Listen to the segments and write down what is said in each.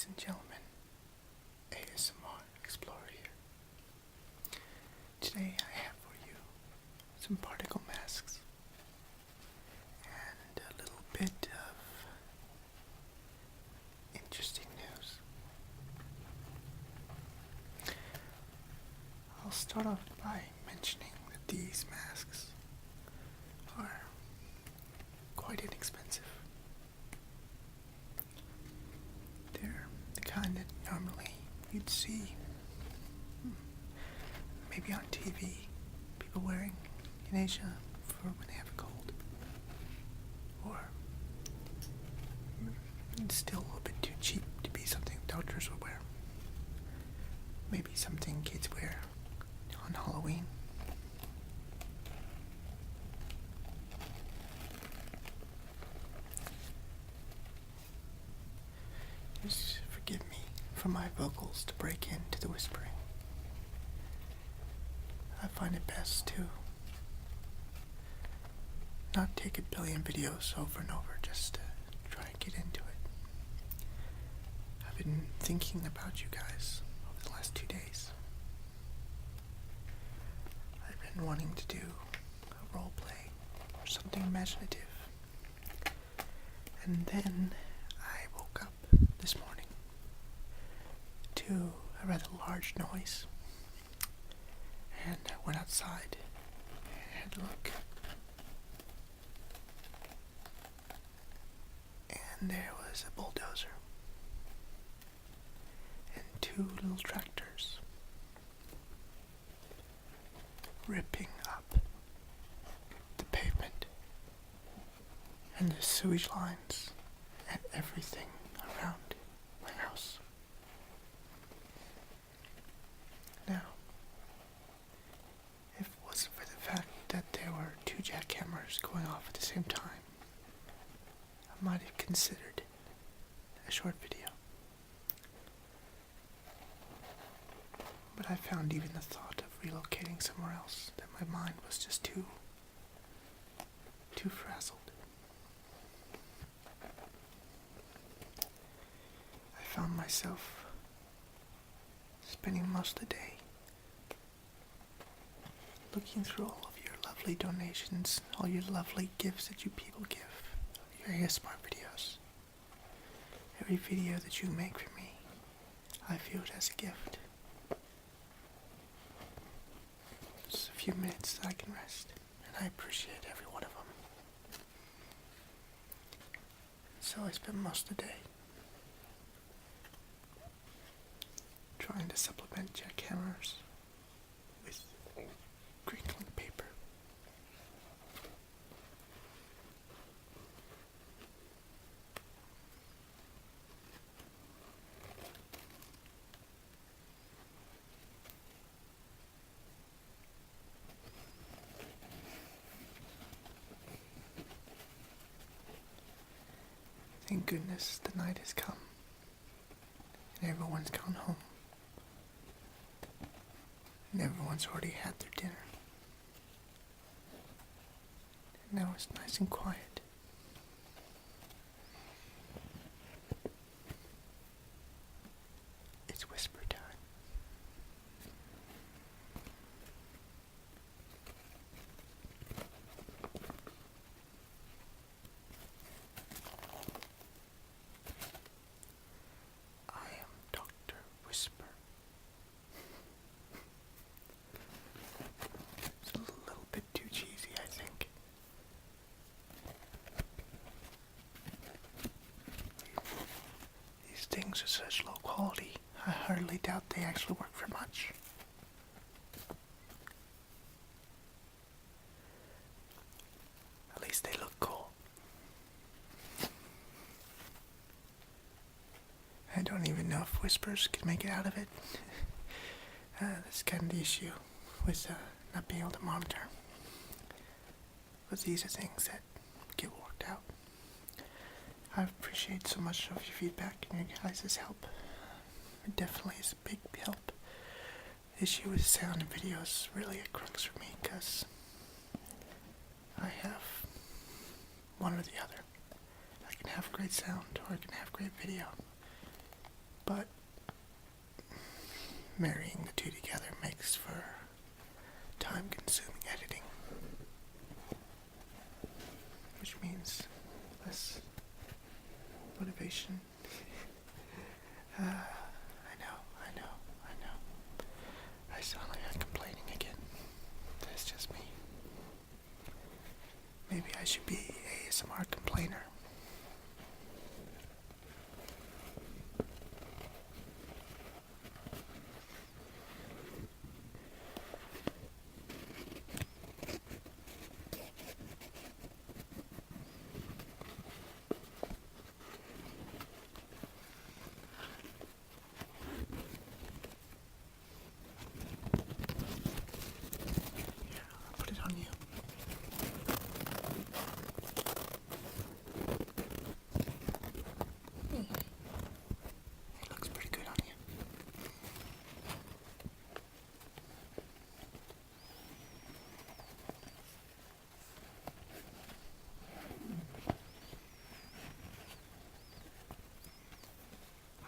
Ladies and gentlemen, ASMR Explorer here. Today I have for you some particle masks and a little bit of interesting news. I'll start off by mentioning that these masks are quite inexpensive. They're the kind that normally you'd see maybe on TV, people wearing in Asia for when they have a cold. Or it's still a little bit too cheap to be something doctors would wear. Maybe something kids wear on Halloween. Just forgive me for my vocals to break into the whispering. I find it best to not take a billion videos over and over just to try and get into it. I've been thinking about you guys over the last 2 days. I've been wanting to do a role play or something imaginative. And then I woke up this morning to a rather large noise. And I went outside and had a look. And there was a bulldozer and 2 little tractors ripping up the pavement and the sewage lines and everything around my house. Now, if it wasn't for the fact that there were 2 jackhammers going off at the same time, I might have considered a short video. But I found even the thought of relocating somewhere else that my mind was just too frazzled. I found myself spending most of the day looking through all of your lovely donations, all your lovely gifts that you people give, your ASMR videos. Every video that you make for me, I view it as a gift. Just a few minutes that I can rest, and I appreciate every one of them. So I spend most of the day trying to supplement jackhammers with crinkling paper. Thank goodness the night has come and everyone's gone home. And everyone's already had their dinner. And now it's nice and quiet. It's whisper time. I am Dr. Whisper. It's a little bit too cheesy, I think. These things are such low quality, I hardly doubt they actually work for much. At least they look cool. I don't even know if whispers can make it out of it. That's kind of the issue with not being able to monitor. But these are things that get worked out. I appreciate so much of your feedback and your guys' help. It definitely is a big help. The issue with sound and video is really a crux for me because I have one or the other. I can have great sound or I can have great video. But marrying the two together makes for time-consuming editing, which means less motivation. I know. I sound like I'm complaining again. That's just me. Maybe I should be a ASMR complainer. Put it on you. It looks pretty good on you.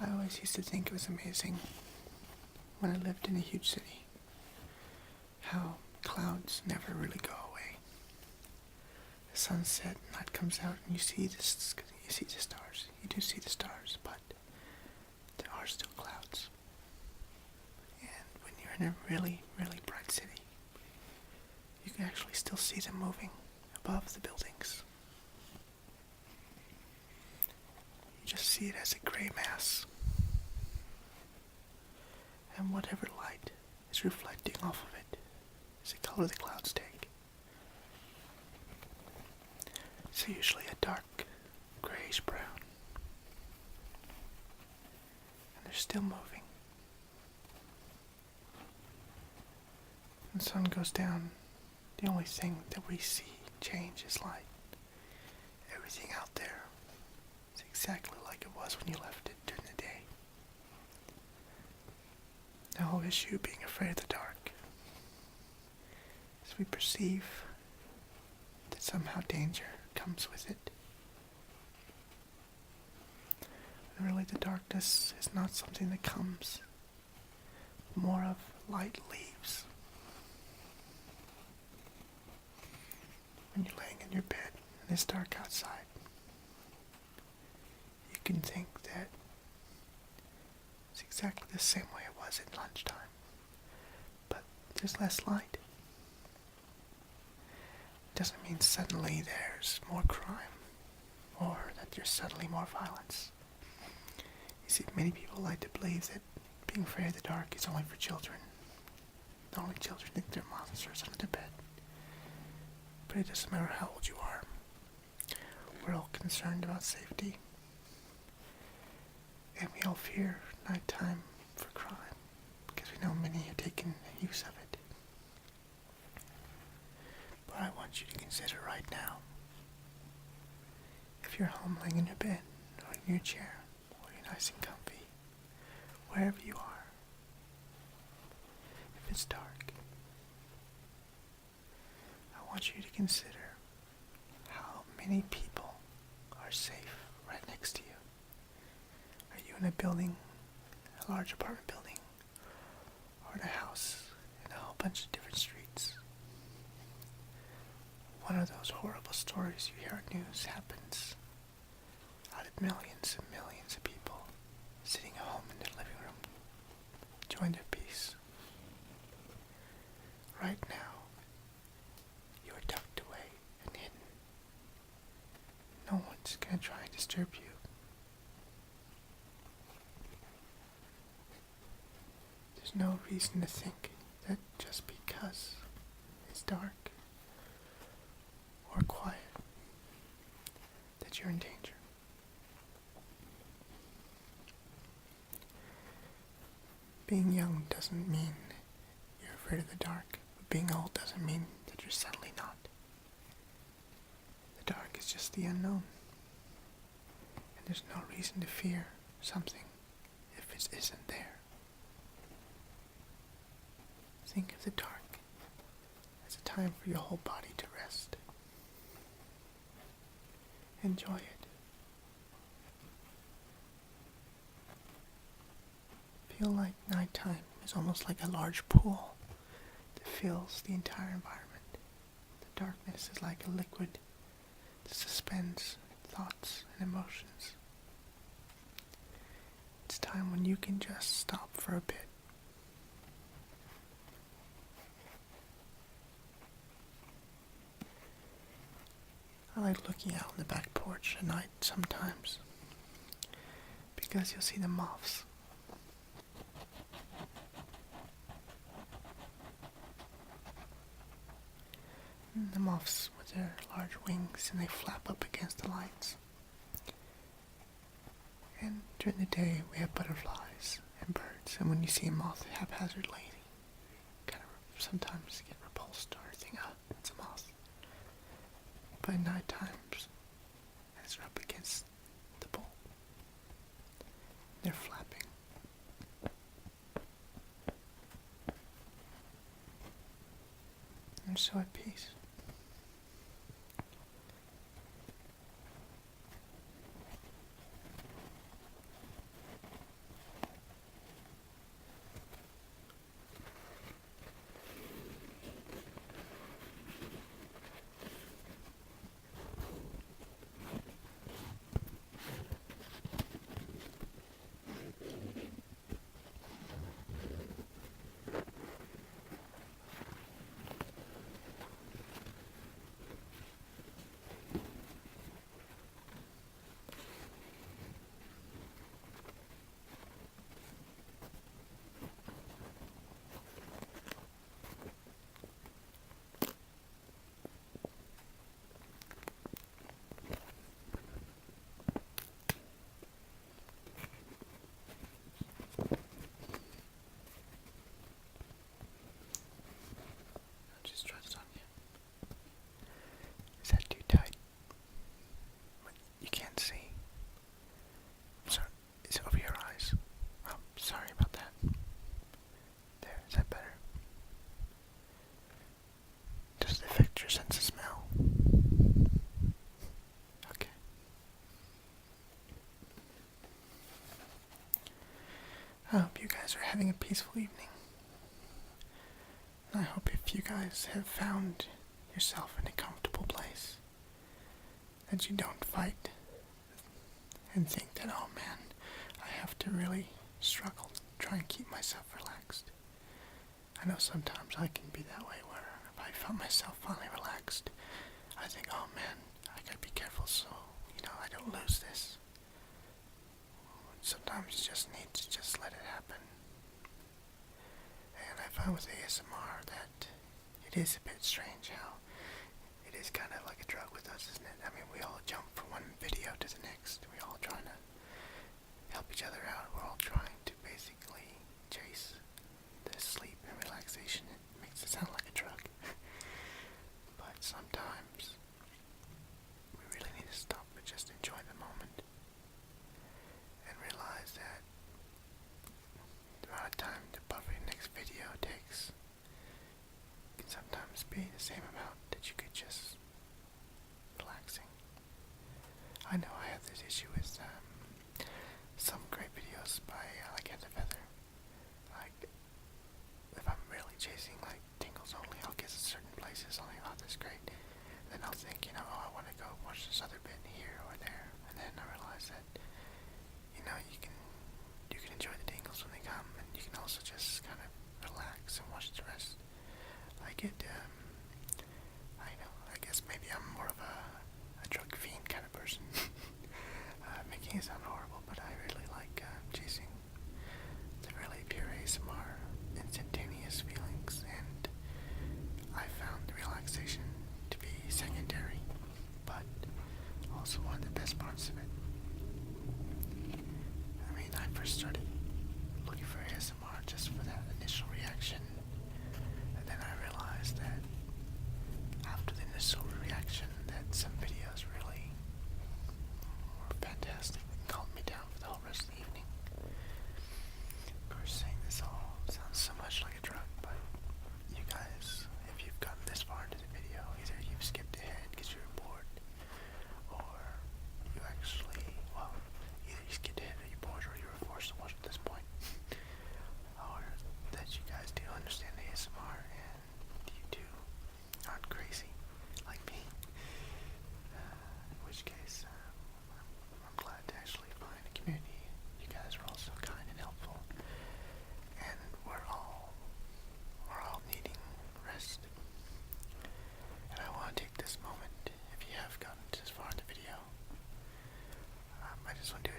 I always used to think it was amazing when I lived in a huge city how clouds never really go away. The sunset, night comes out, and you see the stars. You do see the stars, but there are still clouds. And when you're in a really, really bright city, you can actually still see them moving above the buildings. You just see it as a gray mass. And whatever light is reflecting off of it is the color the clouds take. So usually a dark grayish brown. And they're still moving. When the sun goes down, the only thing that we see change is light. Everything out there is exactly like it was when you left it during the day. The whole issue being afraid of the dark is we perceive that somehow danger comes with it. And really the darkness is not something that comes, more of light leaves. When you're laying in your bed and it's dark outside, you can think that it's exactly the same way it was at lunchtime, but there's less light. It doesn't mean suddenly there's more crime, or that there's suddenly more violence. You see, many people like to believe that being afraid of the dark is only for children. Only children think they're monsters under their bed. But it doesn't matter how old you are. We're all concerned about safety. And we all fear nighttime for crime, because we know many have taken use of it. But I want you to consider right now, if you're home laying in your bed, or in your chair, or you're nice and comfy, wherever you are, if it's dark, I want you to consider how many people are safe right next to you. Are you in a building, a large apartment building, or in a house in a whole bunch of different streets? One of those horrible stories you hear on news happens out of millions and millions of people sitting at home in their living room, enjoying their peace. Right now, you are tucked away and hidden. No one's going to try and disturb you. There's no reason to think that just because it's dark or quiet that you're in danger. Being young doesn't mean you're afraid of the dark, but being old doesn't mean that you're suddenly not. The dark is just the unknown, and there's no reason to fear something if it isn't there. Think of the dark as a time for your whole body to rest. Enjoy it. nighttime is almost like a large pool that fills the entire environment. The darkness is like a liquid that suspends thoughts and emotions. It's time when you can just stop for a bit. I like looking out on the back porch at night sometimes, because you'll see the moths. The moths with their large wings, and they flap up against the lights. And during the day we have butterflies and birds, and when you see a moth haphazardly, you kind of sometimes get repulsed or think, oh, it's a moth. But at night times, as they're up against the bowl, they're flapping. They're so at peace. Just try this on you. Is that too tight? You can't see. Sorry, it's over your eyes. Oh, sorry about that. There, is that better? Does it affect your sense of smell? Okay. I hope you guys are having a peaceful evening. I hope if you guys have found yourself in a comfortable place, that you don't fight and think that, oh man, I have to really struggle to try and keep myself relaxed. I know sometimes I can be that way, where if I found myself finally relaxed, I think, oh man, I gotta be careful so, I don't lose this. Sometimes you just need to just let it happen. And I find with ASMR that it is a bit strange how it is kind of like a drug with us, isn't it? I mean, we all jump from one video to the next. We all trying to help each other out. We're all trying to basically chase the sleep and relaxation. It makes it sound like a drug. But sometimes we really need to stop and just enjoy the moment and realize that the amount of time to buffer your next video takes can sometimes be the same amount that you could just relaxing. I know I have this issue with some great videos by like Head the Feather. Like, if I'm really chasing like tingles only, I'll get to certain places, I'll think, oh, that's great. Then I'll think, oh, I want to go watch this other bit here or there. And then I realize that, you can enjoy the tingles when they come, and you can also just kind of relax and watch the rest. I guess maybe I'm more of a drug fiend kind of person. Making it sound horrible, but I really like chasing the really pure ASMR, instantaneous feelings, and I found the relaxation to be secondary, but also one of the best parts of it. I mean, I first started looking for ASMR just for that initial reaction, and then I realized that after the initial reaction that some videos really were fantastic and call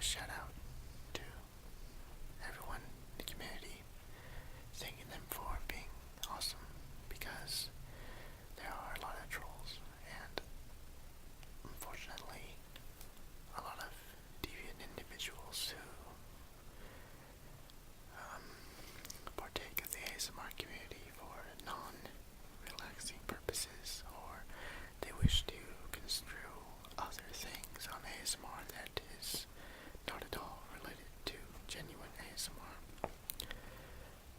shout out to everyone in the community, thanking them for being awesome, because there are a lot of trolls and unfortunately a lot of deviant individuals who partake of the ASMR community for non-relaxing purposes, or they wish to construe other things on ASMR that is not at all related to genuine ASMR.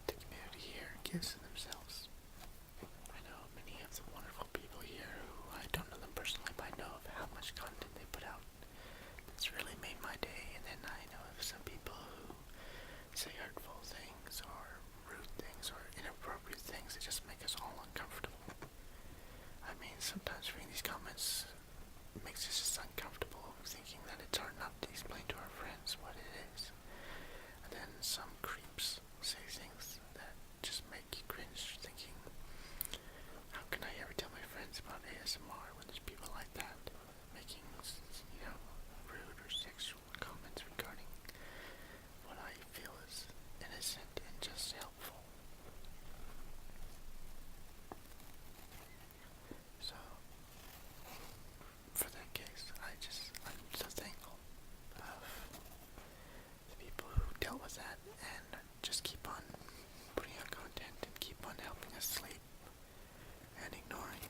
The community here gives to themselves. I know many of the wonderful people here who I don't know them personally, but I know of how much content they put out. It's really made my day, and then I know of some people who say hurtful things or rude things or inappropriate things that just make us all uncomfortable. I mean, sometimes reading these comments makes us just uncomfortable, thinking that it's hard enough to explain to our friends what it is. And then some creeps say things that just make you cringe, thinking, how can I ever tell my friends about ASMR when there's people like that making, rude or sexual comments regarding what I feel is innocent and just helpful. So, for that case, I'm so thankful of the people who dealt with that and just keep on putting out content and keep on helping us sleep and ignoring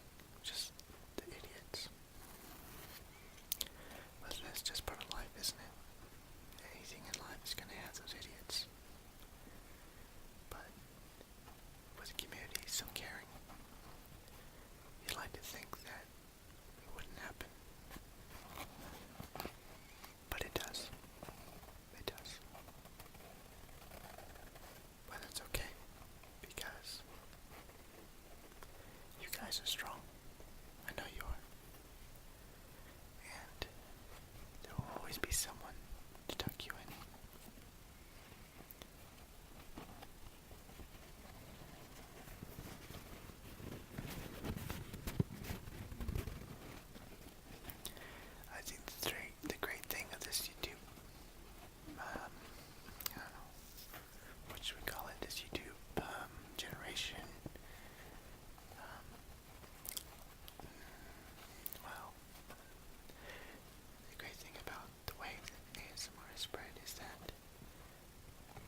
just the idiots. But that's just part of life, isn't it? Anything in life is going to have those idiots. But with the community so caring, you'd like to think that it wouldn't happen. But it does. It does. But it's okay, because you guys are strong. I know you are. And there will always be someone to tuck you in. I think the great thing of this YouTube, I don't know, what should we call it, this YouTube generation, well, the great thing about the way that ASMR is spread is that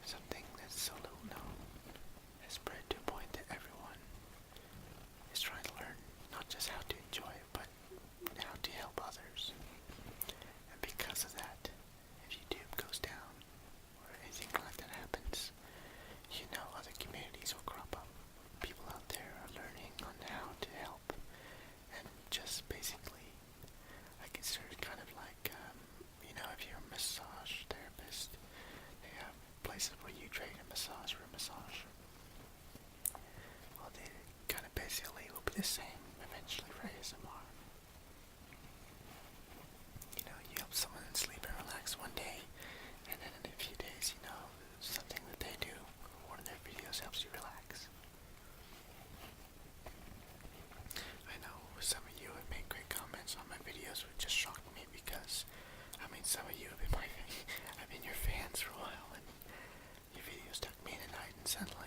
something that's so little known has spread to a point that everyone is trying to learn not just how to enjoy it, but how to help others. And because of that, if YouTube goes down or anything like that happens, other communities will crop up. People out there are learning on how to help, and just basically, I consider it kind of like, if you're a massage therapist, they have places where you trade a massage for a massage. Well, they kind of basically will be the same eventually for ASMR. You help someone sleep and relax one day, and then in a few days, something that they do, one of their videos helps you relax. I know some of you have made great comments on my videos, which just shocked me because, some of you have been your fans for a while, and your videos tuck me in at night and sunlight.